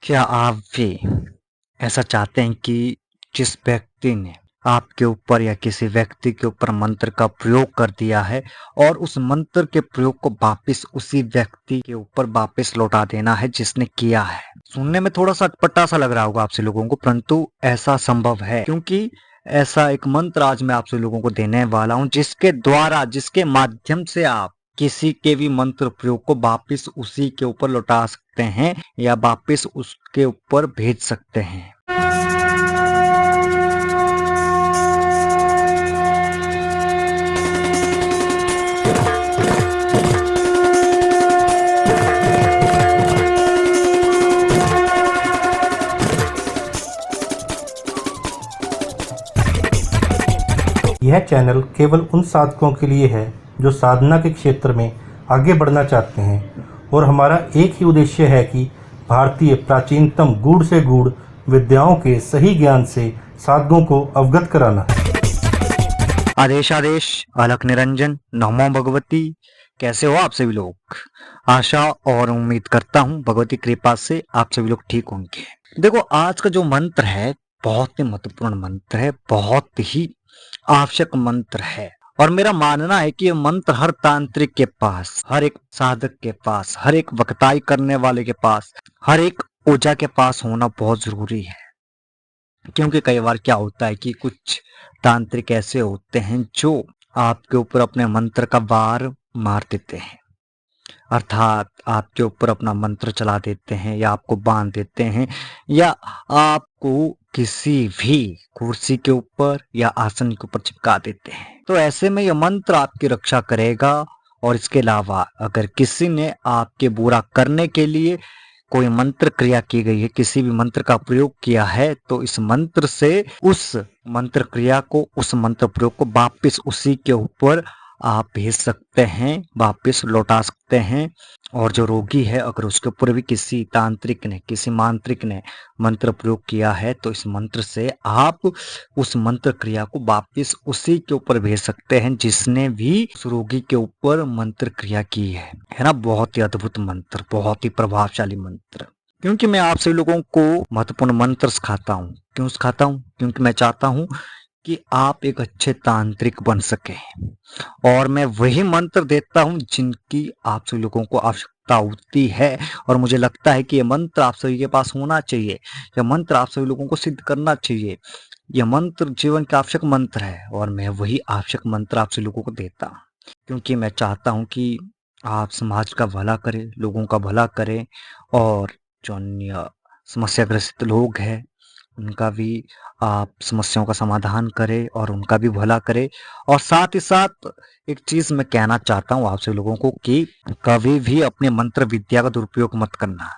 क्या आप भी ऐसा चाहते हैं कि जिस व्यक्ति ने आपके ऊपर या किसी व्यक्ति के ऊपर मंत्र का प्रयोग कर दिया है और उस मंत्र के प्रयोग को वापस उसी व्यक्ति के ऊपर वापस लौटा देना है जिसने किया है? सुनने में थोड़ा सा अटपटा सा लग रहा होगा आपसे लोगों को, परंतु ऐसा संभव है क्योंकि ऐसा एक मंत्र आज मैं आपसे लोगों को देने वाला हूं जिसके द्वारा, जिसके माध्यम से आप किसी के भी मंत्र प्रयोग को वापिस उसी के ऊपर लौटा सकते हैं या वापिस उसके ऊपर भेज सकते हैं। यह चैनल केवल उन साधकों के लिए है जो साधना के क्षेत्र में आगे बढ़ना चाहते हैं और हमारा एक ही उद्देश्य है कि भारतीय प्राचीनतम गूढ़ से गूढ़ विद्याओं के सही ज्ञान से साधकों को अवगत कराना। आदेश अलख निरंजन नमो भगवती। कैसे हो आप सभी लोग? आशा और उम्मीद करता हूँ भगवती कृपा से आप सभी लोग ठीक होंगे। देखो, आज का जो मंत्र है बहुत ही महत्वपूर्ण मंत्र है, बहुत ही आवश्यक मंत्र है और मेरा मानना है कि ये मंत्र हर तांत्रिक के पास, हर एक साधक के पास, हर एक वक्ताई करने वाले के पास, हर एक ओझा के पास होना बहुत जरूरी है। क्योंकि कई बार क्या होता है कि कुछ तांत्रिक ऐसे होते हैं जो आपके ऊपर अपने मंत्र का वार मार देते हैं, अर्थात आपके ऊपर अपना मंत्र चला देते हैं या आपको बांध देते हैं या आपको किसी भी कुर्सी के ऊपर या आसन के ऊपर चिपका देते हैं। तो ऐसे में यह मंत्र आपकी रक्षा करेगा। और इसके अलावा अगर किसी ने आपके बुरा करने के लिए कोई मंत्र क्रिया की गई है, किसी भी मंत्र का प्रयोग किया है, तो इस मंत्र से उस मंत्र क्रिया को, उस मंत्र प्रयोग को वापिस उसी के ऊपर आप भेज सकते हैं, वापिस लौटा सकते हैं। और जो रोगी है अगर उसके ऊपर भी किसी तांत्रिक ने, किसी मांत्रिक ने मंत्र प्रयोग किया है, तो इस मंत्र से आप उस मंत्र क्रिया को वापिस उसी के ऊपर भेज सकते हैं जिसने भी उस रोगी के ऊपर मंत्र क्रिया की है ना। बहुत ही अद्भुत मंत्र, बहुत ही प्रभावशाली मंत्र। क्योंकि मैं आप सभी लोगों को महत्वपूर्ण मंत्र सिखाता हूँ। क्यों सिखाता हूँ? क्योंकि मैं चाहता हूँ कि आप एक अच्छे तांत्रिक बन सके और मैं वही मंत्र देता हूं जिनकी आप सभी लोगों को आवश्यकता होती है। और मुझे लगता है कि यह मंत्र आप सभी के पास होना चाहिए, यह मंत्र आप सभी लोगों को सिद्ध करना चाहिए। यह मंत्र जीवन का आवश्यक मंत्र है और मैं वही आवश्यक मंत्र आप सभी लोगों को देता हूं क्योंकि मैं चाहता हूं कि आप समाज का भला करें, लोगों का भला करें और जो अन्य समस्याग्रस्त लोग हैं उनका भी आप समस्याओं का समाधान करें और उनका भी भला करें। और साथ ही साथ एक चीज मैं कहना चाहता हूँ आपसे लोगों को कि कभी भी अपने मंत्र विद्या का दुरुपयोग मत करना,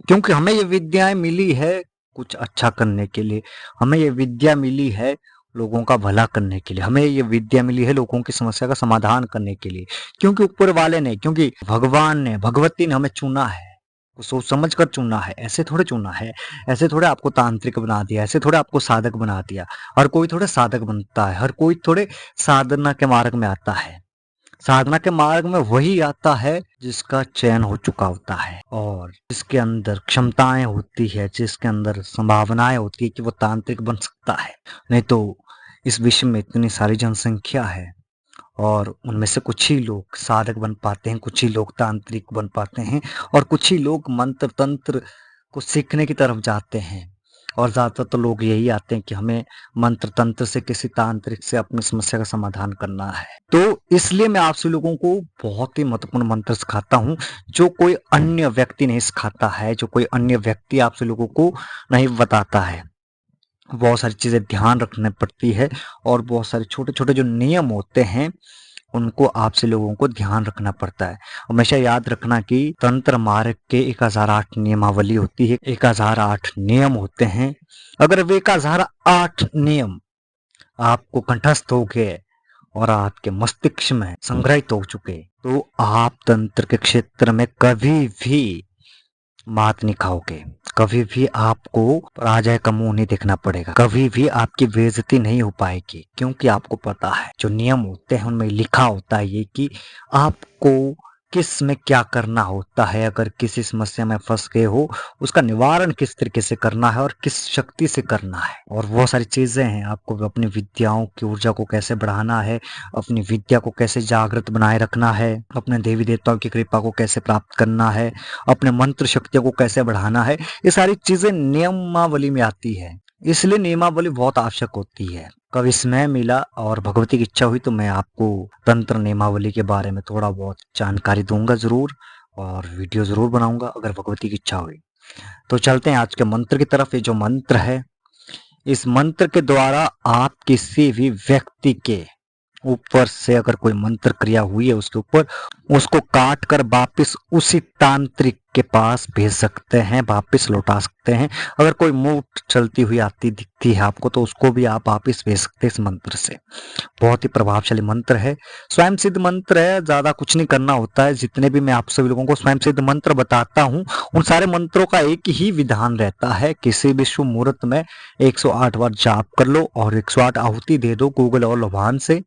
क्योंकि हमें ये विद्याएं मिली है कुछ अच्छा करने के लिए, हमें ये विद्या मिली है लोगों का भला करने के लिए, हमें ये विद्या मिली है लोगों की समस्या का समाधान करने के लिए। क्योंकि ऊपर वाले ने, क्योंकि भगवान ने, भगवती ने हमें चुना है, सोच समझ कर चुना है, ऐसे थोड़े चुना है, ऐसे थोड़े आपको तांत्रिक बना दिया, ऐसे थोड़े आपको साधक बना दिया। हर कोई थोड़े साधक बनता है, हर कोई थोड़े साधना के मार्ग में आता है। साधना के मार्ग में वही आता है जिसका चयन हो चुका होता है और जिसके अंदर क्षमताएं होती है, जिसके अंदर संभावनाएं होती है कि वो तांत्रिक बन सकता है। नहीं तो इस विश्व में इतनी सारी जनसंख्या है और उनमें से कुछ ही लोग साधक बन पाते हैं, कुछ ही लोग तांत्रिक बन पाते हैं और कुछ ही लोग मंत्र तंत्र को सीखने की तरफ जाते हैं। और ज्यादातर तो लोग यही आते हैं कि हमें मंत्र तंत्र से, किसी तांत्रिक से अपनी समस्या का समाधान करना है। तो इसलिए मैं आपसे लोगों को बहुत ही महत्वपूर्ण मंत्र सिखाता हूँ जो कोई अन्य व्यक्ति नहीं सिखाता है, जो कोई अन्य व्यक्ति आपसे लोगों को नहीं बताता है। बहुत सारी चीजें ध्यान रखनी पड़ती है और बहुत सारे छोटे छोटे जो नियम होते हैं उनको आपसे लोगों को ध्यान रखना पड़ता है। हमेशा याद रखना कि तंत्र मार्ग के 1008 नियमावली होती है, 1008 नियम होते हैं। अगर वे 1008 नियम आपको कंठस्थ हो गए और आपके मस्तिष्क में संग्रहित हो चुके तो आप तंत्र के क्षेत्र में कभी भी मात नहीं खाओगे, कभी भी आपको पराजय का मुंह नहीं देखना पड़ेगा, कभी भी आपकी बेइज्जती नहीं हो पाएगी। क्योंकि आपको पता है जो नियम होते हैं उनमें लिखा होता है ये कि आपको किस में क्या करना होता है, अगर किसी समस्या में फंस गए हो उसका निवारण किस तरीके से करना है और किस शक्ति से करना है, और बहुत सारी चीजें हैं। आपको अपनी विद्याओं की ऊर्जा को कैसे बढ़ाना है, अपनी विद्या को कैसे जागृत बनाए रखना है, अपने देवी देवताओं की कृपा को कैसे प्राप्त करना है, अपने मंत्र शक्तियों को कैसे बढ़ाना है, ये सारी चीजें नियमावली में आती है। इसलिए नियमावली बहुत आवश्यक होती है। कभी समय मिला और भगवती की इच्छा हुई तो मैं आपको तंत्र नियमावली के बारे में थोड़ा बहुत जानकारी दूंगा जरूर, और वीडियो जरूर बनाऊंगा अगर भगवती की इच्छा हुई। तो चलते हैं आज के मंत्र की तरफ। ये जो मंत्र है, इस मंत्र के द्वारा आप किसी भी व्यक्ति के ऊपर से अगर कोई मंत्र क्रिया हुई है उसके ऊपर, उसको काट कर वापिस उसी तांत्रिक के पास भेज सकते हैं, वापिस लौटा सकते हैं। अगर कोई मूठ चलती हुई आती दिखती है आपको तो उसको भी आप वापिस भेज सकते हैं इस मंत्र से। बहुत ही प्रभावशाली मंत्र है, स्वयं सिद्ध मंत्र है, ज्यादा कुछ नहीं करना होता है। जितने भी मैं आप सभी लोगों को स्वयं सिद्ध मंत्र बताता हूँ उन सारे मंत्रों का एक ही विधान रहता है। किसी भी शुभ मुहूर्त में 108 बार जाप कर लो और 108 आहुति दे दो गूगल और लोभान से,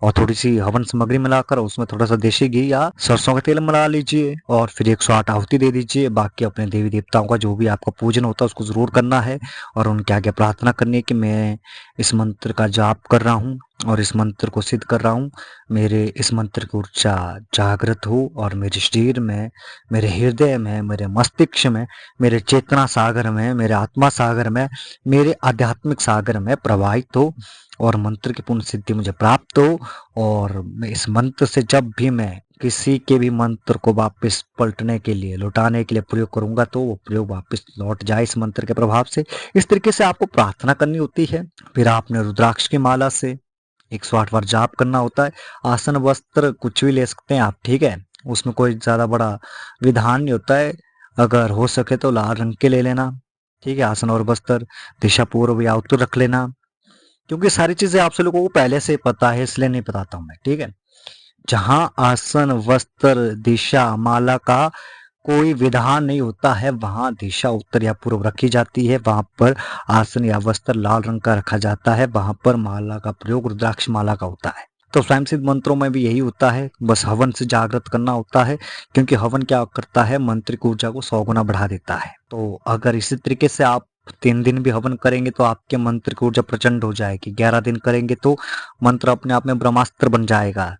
और थोड़ी सी हवन सामग्री मिलाकर उसमें थोड़ा सा देशी घी या सरसों का तेल मिला लीजिए और फिर 108 आहुति दे दीजिए। बाकी अपने देवी देवताओं का जो भी आपका पूजन होता है उसको जरूर करना है और उनके आगे प्रार्थना करनी है कि मैं इस मंत्र का जाप कर रहा हूँ और इस मंत्र को सिद्ध कर रहा हूँ, मेरे इस मंत्र की ऊर्जा जागृत हो और मेरे शरीर में, मेरे हृदय में, मेरे मस्तिष्क में, मेरे चेतना सागर में, मेरे आत्मा सागर में, मेरे आध्यात्मिक सागर में प्रवाहित हो और मंत्र की पूर्ण सिद्धि मुझे प्राप्त हो। और मैं इस मंत्र से जब भी मैं किसी के भी मंत्र को वापस पलटने के लिए, लौटाने के लिए प्रयोग करूंगा तो वो प्रयोग वापस लौट जाए इस मंत्र के प्रभाव से। इस तरीके से आपको प्रार्थना करनी होती है। फिर आपने रुद्राक्ष की माला से 108 बार जाप करना होता है। आसन वस्त्र कुछ भी ले सकते हैं आप, ठीक है, उसमें कोई ज्यादा बड़ा विधान नहीं होता है। अगर हो सके तो लाल रंग के ले लेना, ठीक है। आसन और वस्त्र दिशा पूर्व या उत्तर रख लेना, क्योंकि सारी चीजें आप सब लोगों को पहले से पता है इसलिए नहीं बताता हूं मैं, ठीक है। जहां आसन वस्त्र दिशा माला का कोई विधान नहीं होता है वहां दिशा उत्तर या पूर्व रखी जाती है, वहां पर आसन या वस्त्र लाल रंग का रखा जाता है, वहां पर माला का प्रयोग रुद्राक्ष माला का होता है। तो स्वयं सिद्ध मंत्रों में भी यही होता है, बस हवन से जागृत करना होता है, क्योंकि हवन क्या करता है, मंत्र की ऊर्जा को 100 गुना बढ़ा देता है। तो अगर इसी तरीके से आप 3 दिन भी हवन करेंगे तो आपके मंत्र की ऊर्जा प्रचंड हो जाएगी। 11 दिन करेंगे तो मंत्र अपने आप में ब्रह्मास्त्र बन जाएगा।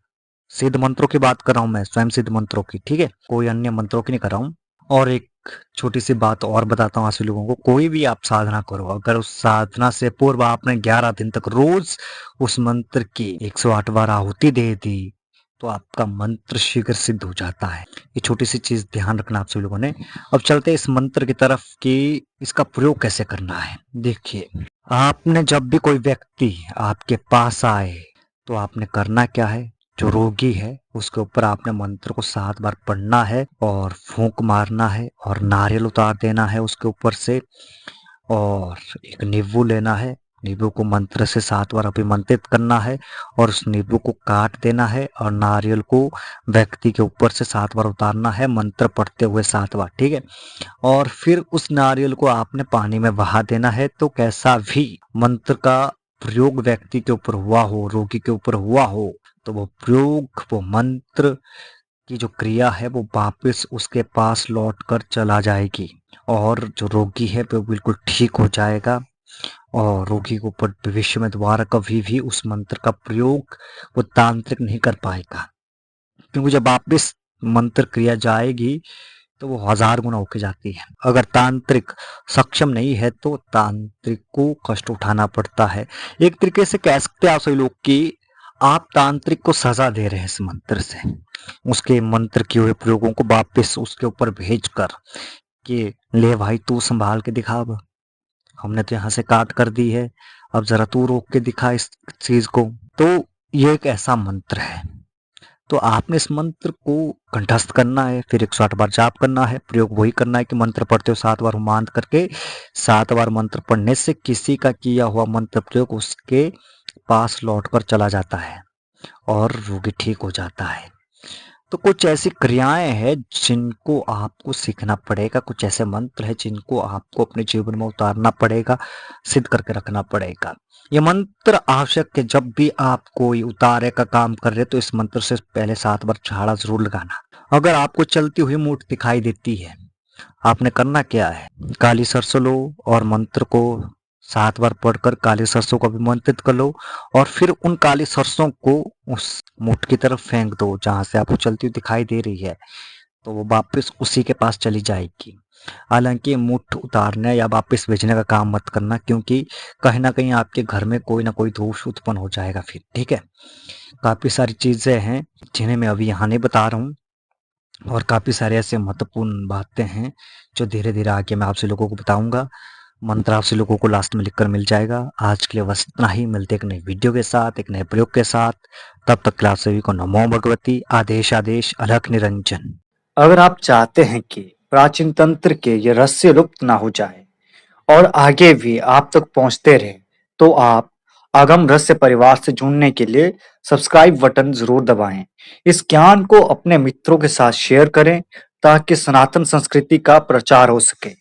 सिद्ध मंत्रों की बात कर रहा हूं मैं, स्वयं सिद्ध मंत्रों की, ठीक है, कोई अन्य मंत्रों की नहीं कर रहा हूं। और एक छोटी सी बात और बताता हूँ आप लोगों को, कोई भी आप साधना करो, अगर उस साधना से पूर्व आपने 11 दिन तक रोज उस मंत्र की 108 बार आहुति दे दी तो आपका मंत्र शीघ्र सिद्ध हो जाता है। ये छोटी सी चीज ध्यान रखना आप सभी लोगों ने। अब चलते इस मंत्र की तरफ कि इसका प्रयोग कैसे करना है। देखिए, आपने जब भी कोई व्यक्ति आपके पास आए तो आपने करना क्या है, जो रोगी है उसके ऊपर आपने मंत्र को 7 बार पढ़ना है और फूंक मारना है और नारियल उतार देना है उसके ऊपर से, और एक नींबू लेना है, नींबू को मंत्र से 7 बार अभिमंत्रित करना है और उस नींबू को काट देना है और नारियल को व्यक्ति के ऊपर से 7 बार उतारना है मंत्र पढ़ते हुए 7 बार, ठीक है। और फिर उस नारियल को आपने पानी में बहा देना है। तो कैसा भी मंत्र का प्रयोग व्यक्ति के ऊपर हुआ हो, रोगी के ऊपर हुआ हो, तो वो प्रयोग, वो मंत्र की जो क्रिया है वो वापस उसके पास लौट कर चला जाएगी और जो रोगी है वो बिल्कुल ठीक हो जाएगा और रोगी के ऊपर भविष्य में दोबारा कभी भी उस मंत्र का प्रयोग वो तांत्रिक नहीं कर पाएगा, क्योंकि जब वापस मंत्र क्रिया जाएगी तो वो 1000 गुना होके जाती है। अगर तांत्रिक सक्षम नहीं है तो तांत्रिक को कष्ट उठाना पड़ता है। एक तरीके से कह सकते हैं आप सभी लोग कि आप तांत्रिक को सजा दे रहे हैं इस मंत्र से, उसके मंत्र किए हुए प्रयोगों को वापस उसके ऊपर भेज कर कि ले भाई तू संभाल के दिखा, अब हमने तो यहाँ से काट कर दी है, अब जरा तू रोक के दिखा इस चीज को। तो ये एक ऐसा मंत्र है, तो आपने इस मंत्र को कंठस्थ करना है, फिर 108 बार जाप करना है। प्रयोग वही करना है कि मंत्र पढ़ते हो 7 बार हुमांत करके, 7 बार मंत्र पढ़ने से किसी का किया हुआ मंत्र प्रयोग उसके पास लौटकर चला जाता है और रोगी ठीक हो जाता है। तो कुछ ऐसी क्रियाएं हैं जिनको आपको सीखना पड़ेगा, कुछ ऐसे मंत्र हैं जिनको आपको अपने जीवन में उतारना पड़ेगा, सिद्ध करके रखना पड़ेगा। ये मंत्र आवश्यक है, जब भी आप कोई उतारे का काम कर रहे तो इस मंत्र से पहले 7 बार झाड़ा जरूर लगाना। अगर आपको चलती हुई मूठ दिखाई देती है, आपने करना क्या है, काली सरसों लो और मंत्र को 7 बार पढ़कर काली सरसों को अभिमंत्रित कर लो और फिर उन काली सरसों को उस मुठ की तरफ फेंक दो जहां से आपको चलती हुई दिखाई दे रही है, तो वो वापस उसी के पास चली जाएगी। हालांकि मुठ उतारने या वापस भेजने का काम मत करना, क्योंकि कहीं ना कहीं आपके घर में कोई ना कोई दोष उत्पन्न हो जाएगा फिर। ठीक है, काफी सारी चीजें हैं जिन्हें मैं अभी यहाँ नहीं बता रहा हूँ, और काफी सारे ऐसे महत्वपूर्ण बातें हैं जो धीरे धीरे आगे मैं आपसे लोगों को बताऊंगा। मंत्र आपसे लोगों को लास्ट में लिखकर मिल जाएगा। आज के लिए बस इतना ही, मिलते एक नई वीडियो के साथ, एक नए प्रयोग के साथ। तब तक के लिए आप सभी को नमो भगवती। आदेश आदेश अलख निरंजन। अगर आप चाहते हैं कि प्राचीन तंत्र के ये रहस्य लुप्त ना हो जाए और आगे भी आप तक पहुंचते रहे, तो आप आगम रहस्य परिवार से जुड़ने के लिए सब्सक्राइब बटन जरूर दबाएं। इस ज्ञान को अपने मित्रों के साथ शेयर करें ताकि सनातन संस्कृति का प्रचार हो सके।